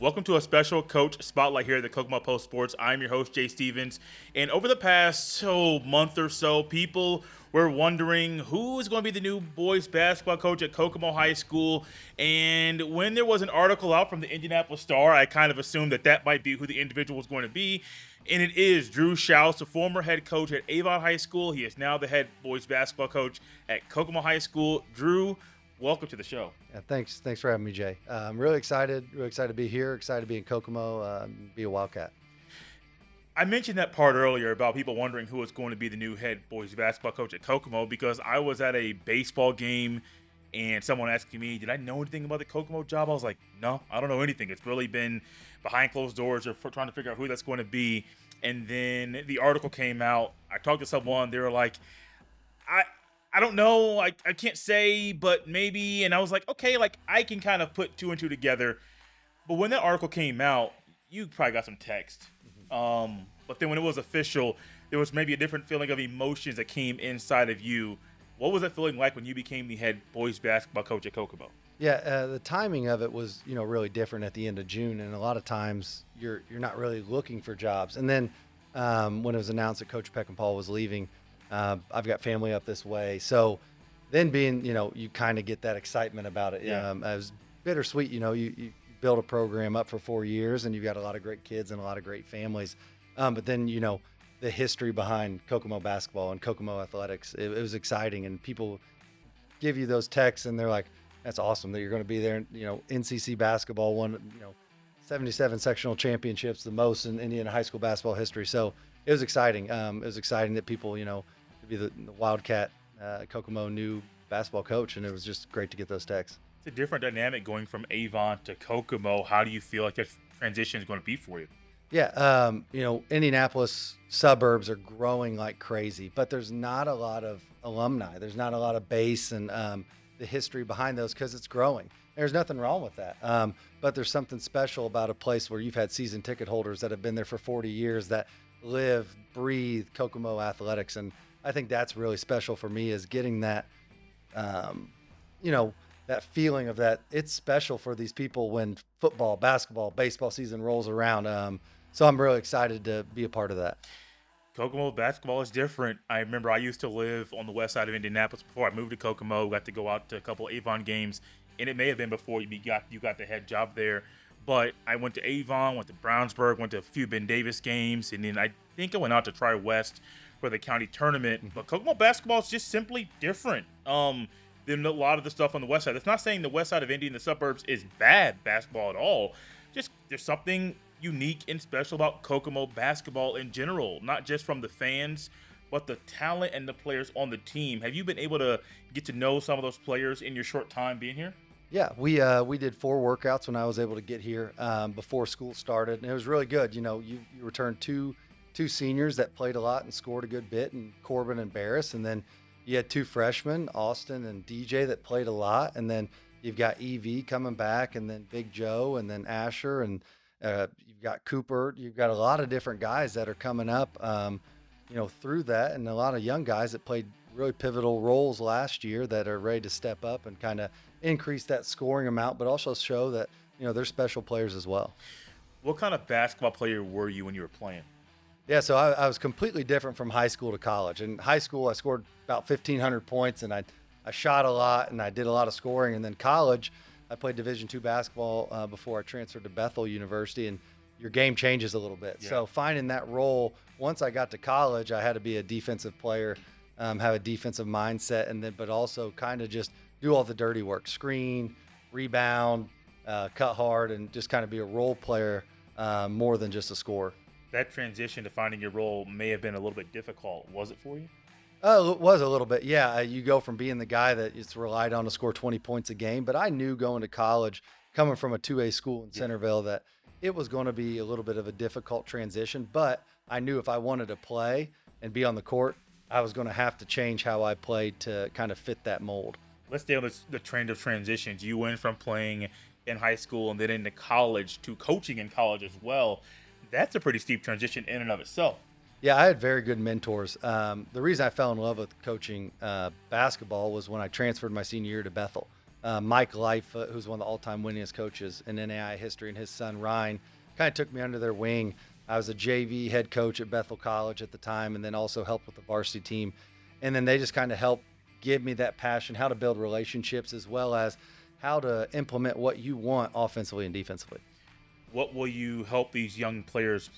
Welcome to a special coach spotlight here at the Kokomo Post Sports. I'm your host, Jay Stevens. And over the past month or so, people were wondering who is going to be the new boys basketball coach at Kokomo High School. And when there was an article out from the Indianapolis Star, I kind of assumed that might be who the individual was going to be. And it is Drew Schauss, the former head coach at Avon High School. He is now the head boys basketball coach at Kokomo High School. Drew, welcome to the show. Yeah, thanks for having me, Jay. I'm really excited to be here, excited to be in Kokomo, be a Wildcat. I mentioned that part earlier about people wondering who is going to be the new head boys basketball coach at Kokomo because I was at a baseball game and someone asking me, did I know anything about the Kokomo job? I was like, no, I don't know anything. It's really been behind closed doors or trying to figure out who that's going to be. And then the article came out. I talked to someone. They were like, I don't know. I can't say, but maybe. And I was like, okay, like I can kind of put two and two together. But when that article came out, you probably got some text. But then when it was official, there was maybe a different feeling of emotions that came inside of you. What was that feeling like when you became the head boys basketball coach at Kokomo? Yeah, the timing of it was, really different at the end of June, and a lot of times you're not really looking for jobs. And then when it was announced that Coach Peckinpah was leaving, I've got family up this way, so then being, you kind of get that excitement about it. Yeah. It was bittersweet. You build a program up for 4 years, and you've got a lot of great kids and a lot of great families. But then, the history behind Kokomo basketball and Kokomo athletics, it was exciting, and people give you those texts, and they're like, that's awesome that you're going to be there. NCC basketball won, 77 sectional championships, the most in Indiana high school basketball history. So it was exciting. It was exciting that people, to be the Wildcat Kokomo new basketball coach, and it was just great to get those texts. It's a different dynamic going from Avon to Kokomo. How do you feel like that transition is going to be for you? Yeah, Indianapolis suburbs are growing like crazy, but there's not a lot of alumni. There's not a lot of base and the history behind those because it's growing. There's nothing wrong with that. But there's something special about a place where you've had season ticket holders that have been there for 40 years that live, breathe Kokomo athletics. And I think that's really special for me is getting that, that feeling of that it's special for these people when football, basketball, baseball season rolls around. So I'm really excited to be a part of that. Kokomo basketball is different. I remember I used to live on the west side of Indianapolis before I moved to Kokomo. Got to go out to a couple Avon games, and it may have been before you got the head job there. But I went to Avon, went to Brownsburg, went to a few Ben Davis games, and then I think I went out to Tri West for the county tournament. But Kokomo basketball is just simply different than a lot of the stuff on the west side. That's not saying the west side of Indy and the suburbs is bad basketball at all. Just there's something unique and special about Kokomo basketball in general, not just from the fans, but the talent and the players on the team. Have you been able to get to know some of those players in your short time being here? Yeah, we did 4 workouts when I was able to get here before school started, and it was really good. You returned two seniors that played a lot and scored a good bit, and Corbin and Barris, and then you had 2 freshmen, Austin and DJ, that played a lot, and then you've got EV coming back, and then Big Joe, and then Asher, and you've got Cooper. You've got a lot of different guys that are coming up, through that, and a lot of young guys that played really pivotal roles last year that are ready to step up and kind of increase that scoring amount, but also show that, they're special players as well. What kind of basketball player were you when you were playing? Yeah, so I was completely different from high school to college. In high school, I scored about 1,500 points, and I shot a lot, and I did a lot of scoring. And then college, I played Division II basketball before I transferred to Bethel University, and your game changes a little bit. Yeah. So finding that role, once I got to college, I had to be a defensive player, have a defensive mindset, but also kind of just do all the dirty work, screen, rebound, cut hard, and just kind of be a role player more than just a scorer. That transition to finding your role may have been a little bit difficult. Was it for you? It was a little bit, yeah. You go from being the guy that is relied on to score 20 points a game, but I knew going to college, coming from a 2A school in Centerville, that it was going to be a little bit of a difficult transition, but I knew if I wanted to play and be on the court, I was going to have to change how I played to kind of fit that mold. Let's stay on the trend of transitions. You went from playing in high school and then into college to coaching in college as well. That's a pretty steep transition in and of itself. Yeah, I had very good mentors. The reason I fell in love with coaching basketball was when I transferred my senior year to Bethel. Mike Lightfoot, who's one of the all-time winningest coaches in NAIA history, and his son Ryan kind of took me under their wing. I was a JV head coach at Bethel College at the time, and then also helped with the varsity team. And then they just kind of helped give me that passion, how to build relationships, as well as how to implement what you want offensively and defensively. What will you help these young players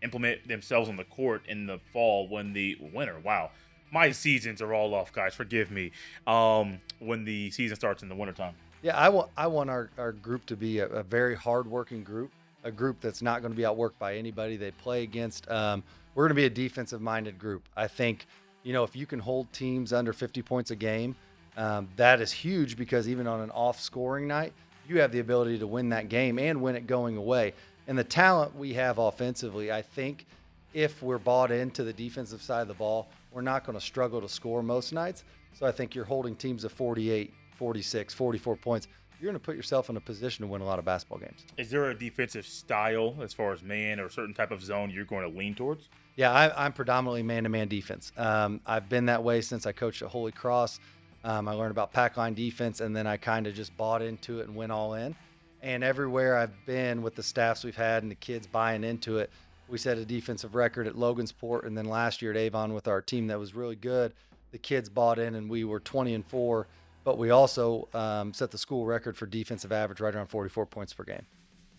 implement themselves on the court in the fall when the winter? Wow. My seasons are all off, guys. Forgive me. When the season starts in the wintertime. Yeah, I want our group to be a very hardworking group, a group that's not going to be outworked by anybody they play against. We're going to be a defensive-minded group. I think, if you can hold teams under 50 points a game, that is huge, because even on an off-scoring night, you have the ability to win that game and win it going away. And the talent we have offensively, I think if we're bought into the defensive side of the ball, we're not going to struggle to score most nights. So I think you're holding teams to 48, 46, 44 points. You're going to put yourself in a position to win a lot of basketball games. Is there a defensive style as far as man or a certain type of zone you're going to lean towards? Yeah, I'm predominantly man-to-man defense. I've been that way since I coached at Holy Cross. I learned about pack line defense, and then I kind of just bought into it and went all in. And everywhere I've been with the staffs we've had and the kids buying into it, we set a defensive record at Logansport, and then last year at Avon with our team that was really good. The kids bought in, and we were 20-4. But we also set the school record for defensive average right around 44 points per game.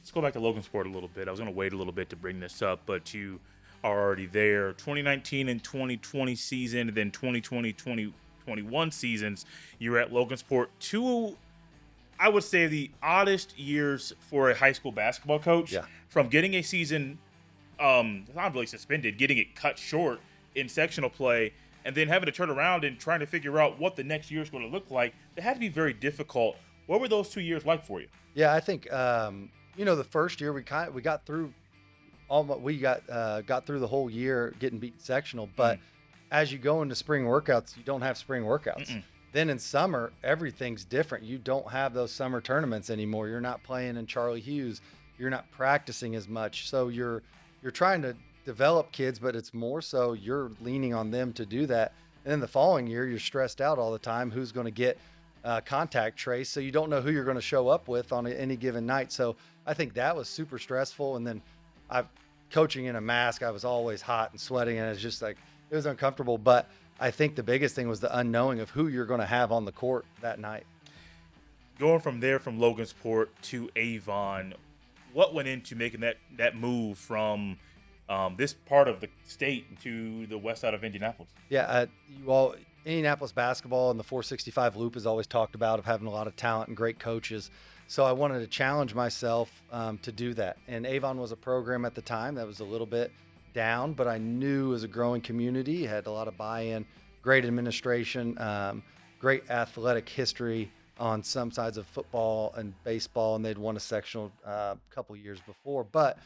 Let's go back to Logansport a little bit. I was going to wait a little bit to bring this up, but you are already there. 2019 and 2020 season, and then 2020-2021 seasons, you're at Logansport. Two, I would say, the oddest years for a high school basketball coach. Yeah. From getting a season, not really suspended, getting it cut short in sectional play, and then having to turn around and trying to figure out what the next year is going to look like. It had to be very difficult. What were those 2 years like for you? Yeah, I think the first year we got through got through the whole year getting beat sectional, but as you go into spring workouts, you don't have spring workouts. Then in summer, everything's different. You don't have those summer tournaments anymore. You're not playing in Charlie Hughes. You're not practicing as much. So you're trying to develop kids, but it's more so you're leaning on them to do that. And then the following year, you're stressed out all the time. Who's going to get contact trace? So you don't know who you're going to show up with on any given night. So I think that was super stressful. And then coaching in a mask, I was always hot and sweating, and it's just like, it was uncomfortable. But I think the biggest thing was the unknowing of who you're going to have on the court that night. Going from there, from Logansport to Avon, what went into making that move from this part of the state to the west side of Indianapolis? Yeah, Indianapolis basketball and the 465 loop is always talked about, of having a lot of talent and great coaches. So I wanted to challenge myself to do that. And Avon was a program at the time that was a little bit down, but I knew it was a growing community, had a lot of buy-in, great administration, great athletic history on some sides of football and baseball, and they'd won a sectional a couple years before. But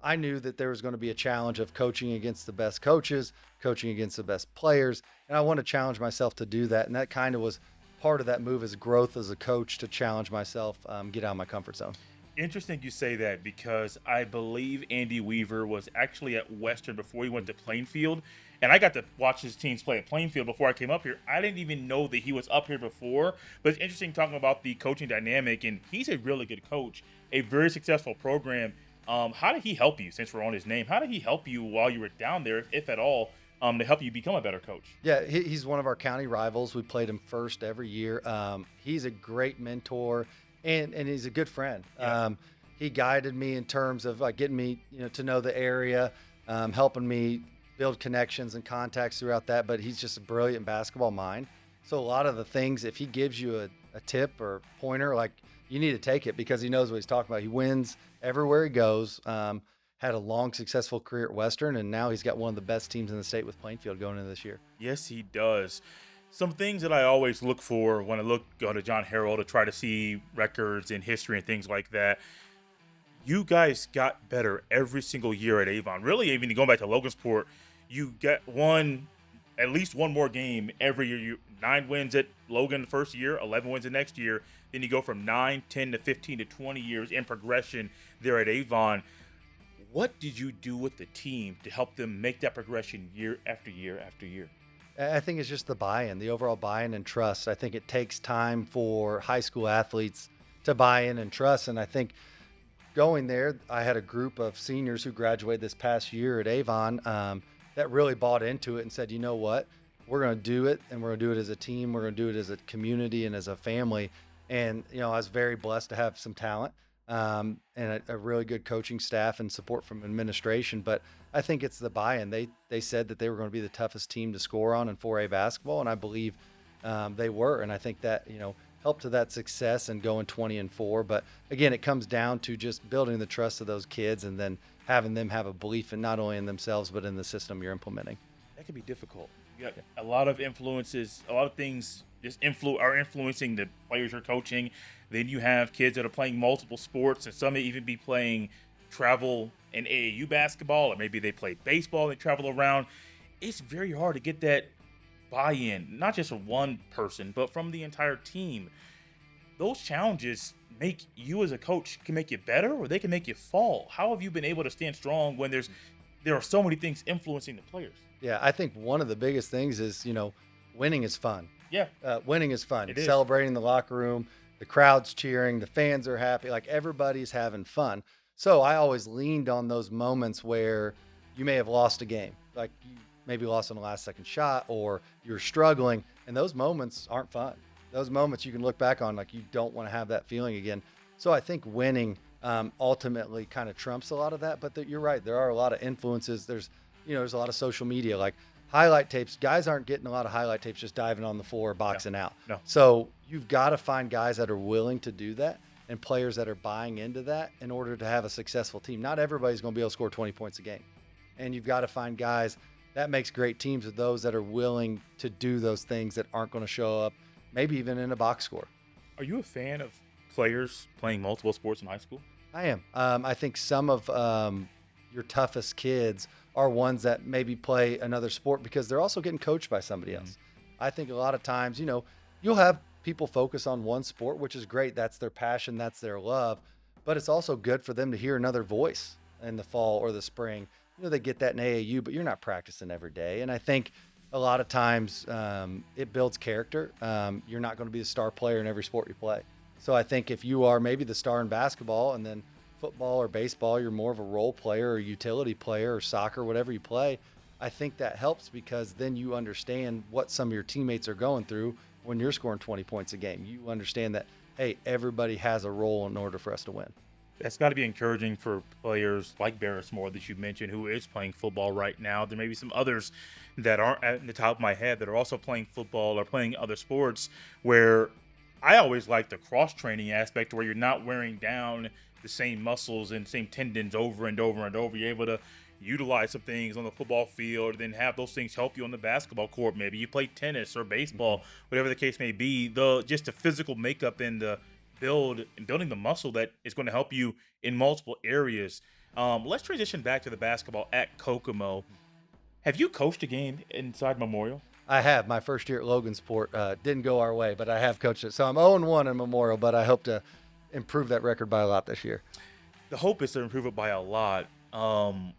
I knew that there was going to be a challenge of coaching against the best coaches, coaching against the best players, and I wanted to challenge myself to do that. And that kind of was part of that move, as growth as a coach, to challenge myself, get out of my comfort zone. Interesting you say that, because I believe Andy Weaver was actually at Western before he went to Plainfield, and I got to watch his teams play at Plainfield before I came up here. I didn't even know that he was up here before, but it's interesting talking about the coaching dynamic, and he's a really good coach, a very successful program. How did he help you, since we're on his name? How did he help you while you were down there, if at all, to help you become a better coach? Yeah, he's one of our county rivals. We played him first every year. He's a great mentor, and he's a good friend. Yeah. He guided me in terms of getting me to know the area, helping me build connections and contacts throughout that. But he's just a brilliant basketball mind. So a lot of the things, if he gives you a tip or pointer, you need to take it, because he knows what he's talking about. He wins everywhere he goes. Had a long, successful career at Western, and now he's got one of the best teams in the state with Plainfield going into this year. Yes, he does. Some things that I always look for when I go to John Harrell to try to see records and history and things like that. You guys got better every single year at Avon. Really, even going back to Logansport, you get at least one more game every year. 9 wins at Logan the first year, 11 wins the next year. Then you go from 9, 10 to 15 to 20 years in progression there at Avon. What did you do with the team to help them make that progression year after year after year? I think it's just the buy-in, the overall buy-in and trust. I think it takes time for high school athletes to buy in and trust. And I think going there, I had a group of seniors who graduated this past year at Avon that really bought into it and said, you know what, we're going to do it, and we're going to do it as a team. We're going to do it as a community and as a family. And, I was very blessed to have some talent and a really good coaching staff and support from administration. But I think it's the buy-in. They said that they were going to be the toughest team to score on in 4A basketball, and I believe they were. And I think that, helped to that success and going 20-4. But again, it comes down to just building the trust of those kids and then having them have a belief in not only in themselves, but in the system you're implementing. That can be difficult. You got a lot of influences, a lot of things just are influencing the players you're coaching. Then you have kids that are playing multiple sports, and some may even be playing travel and AAU basketball, or maybe they play baseball and travel around. It's very hard to get that buy-in, not just from one person, but from the entire team. Those challenges make you as a coach can make you better, or they can make you fall. How have you been able to stand strong when there are so many things influencing the players? Yeah, I think one of the biggest things is, winning is fun. Yeah. Winning is fun. It is. Celebrating the locker room, the crowd's cheering, the fans are happy, like everybody's having fun. So I always leaned on those moments where you may have lost a game, like you maybe lost on the last second shot, or you're struggling, and those moments aren't fun. Those moments you can look back on like you don't want to have that feeling again. So I think winning ultimately kind of trumps a lot of that. But you're right, there are a lot of influences. There's a lot of social media, like highlight tapes. Guys aren't getting a lot of highlight tapes just diving on the floor, boxing out. No. So you've got to find guys that are willing to do that and players that are buying into that in order to have a successful team. Not everybody's going to be able to score 20 points a game. And you've got to find guys that makes great teams with those that are willing to do those things that aren't going to show up, maybe even in a box score. Are you a fan of players playing multiple sports in high school? I am. I think some of your toughest kids are ones that maybe play another sport because they're also getting coached by somebody else. I think a lot of times, you'll have people focus on one sport, which is great. That's their passion. That's their love. But it's also good for them to hear another voice in the fall or the spring. They get that in AAU, but you're not practicing every day. And I think a lot of times it builds character. You're not going to be the star player in every sport you play. So I think if you are maybe the star in basketball and then football or baseball, you're more of a role player or utility player or soccer, whatever you play, I think that helps because then you understand what some of your teammates are going through when you're scoring 20 points a game. You understand that, hey, everybody has a role in order for us to win. That's got to be encouraging for players like Barrismore that you mentioned, who is playing football right now. There may be some others that aren't at the top of my head that are also playing football or playing other sports, where I always like the cross-training aspect where you're not wearing down the same muscles and same tendons over and over and over. You're able to utilize some things on the football field, then have those things help you on the basketball court. Maybe you play tennis or baseball, whatever the case may be. Just the physical makeup and the building the muscle that is going to help you in multiple areas. Let's transition back to the basketball at Kokomo. Have you coached a game inside Memorial? I have. My first year at Logansport didn't go our way, but I have coached it. So I'm 0-1 in Memorial, but I hope to improve that record by a lot this year. The hope is to improve it by a lot. I'm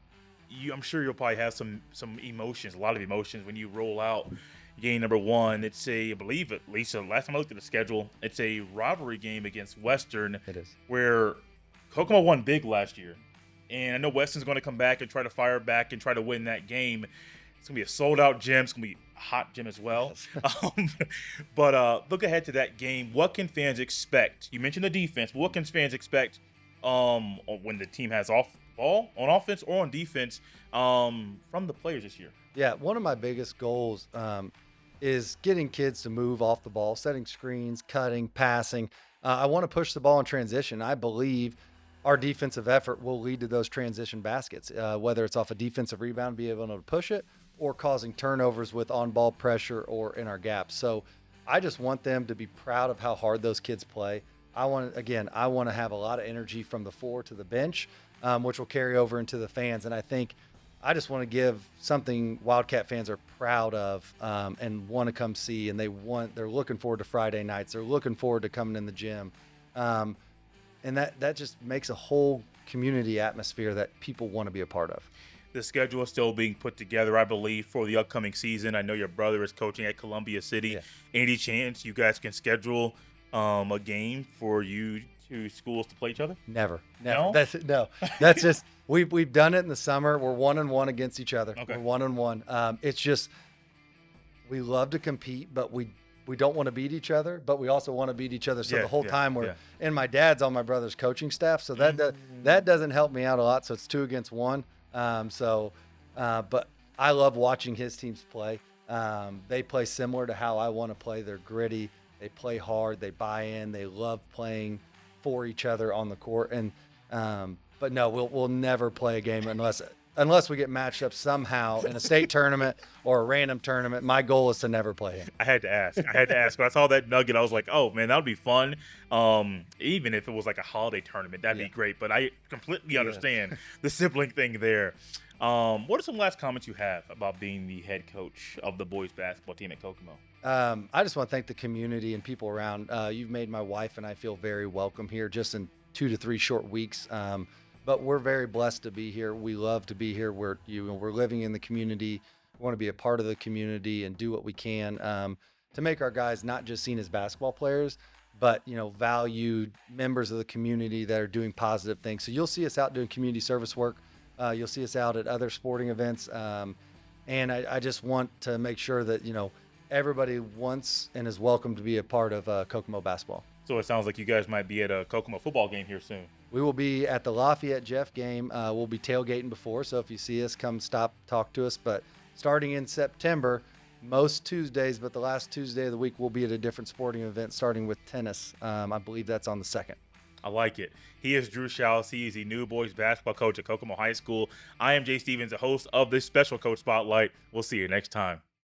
sure you'll probably have some emotions, a lot of emotions when you roll out game number one. It's I believe at least last time I looked at the schedule, it's a rivalry game against Western. It is. Where Kokomo won big last year. And I know Western's going to come back and try to fire back and try to win that game. It's going to be a sold-out gym. It's going to be a hot gym as well. But look ahead to that game. What can fans expect? You mentioned the defense, but what can fans expect when the team has off ball, on offense or on defense, from the players this year? Yeah, one of my biggest goals is getting kids to move off the ball, setting screens, cutting, passing. I want to push the ball in transition. I believe our defensive effort will lead to those transition baskets, whether it's off a defensive rebound, be able to push it, or causing turnovers with on-ball pressure or in our gaps. So I just want them to be proud of how hard those kids play. I want to have a lot of energy from the floor to the bench, which will carry over into the fans. And I think I just want to give something Wildcat fans are proud of and want to come see. And they're looking forward to Friday nights. They're looking forward to coming in the gym. And that just makes a whole community atmosphere that people want to be a part of. The schedule is still being put together, I believe, for the upcoming season. I know your brother is coaching at Columbia City. Yeah. Any chance you guys can schedule a game for you two schools to play each other? Never. No? That's just we've done it in the summer. We're 1-1 against each other. Okay. We're 1-1. It's just we love to compete, but we don't want to beat each other, but we also want to beat each other. So the whole time and my dad's on my brother's coaching staff, so that doesn't help me out a lot. So it's 2 against 1. But I love watching his teams play. They play similar to how I want to play. They're gritty. They play hard. They buy in. They love playing for each other on the court. And but no, we'll never play a game unless we get matched up somehow in a state tournament or a random tournament. My goal is to never play him. I had to ask. When I saw that nugget, I was like, oh, man, that would be fun. Even if it was like a holiday tournament, that'd be great. But I completely understand the sibling thing there. What are some last comments you have about being the head coach of the boys basketball team at Kokomo? I just want to thank the community and people around. You've made my wife and I feel very welcome here just in 2 to 3 short weeks. But we're very blessed to be here. We love to be here. We're living in the community. We want to be a part of the community and do what we can to make our guys not just seen as basketball players, but valued members of the community that are doing positive things. So you'll see us out doing community service work. You'll see us out at other sporting events. And I just want to make sure that everybody wants and is welcome to be a part of Kokomo basketball. So it sounds like you guys might be at a Kokomo football game here soon. We will be at the Lafayette Jeff game. We'll be tailgating before, so if you see us, come stop, talk to us. But starting in September, most Tuesdays, but the last Tuesday of the week, we'll be at a different sporting event, starting with tennis. I believe that's on the 2nd. I like it. He is Drew Schauss. He is the new boys basketball coach at Kokomo High School. I am Jay Stevens, the host of this special Coach Spotlight. We'll see you next time.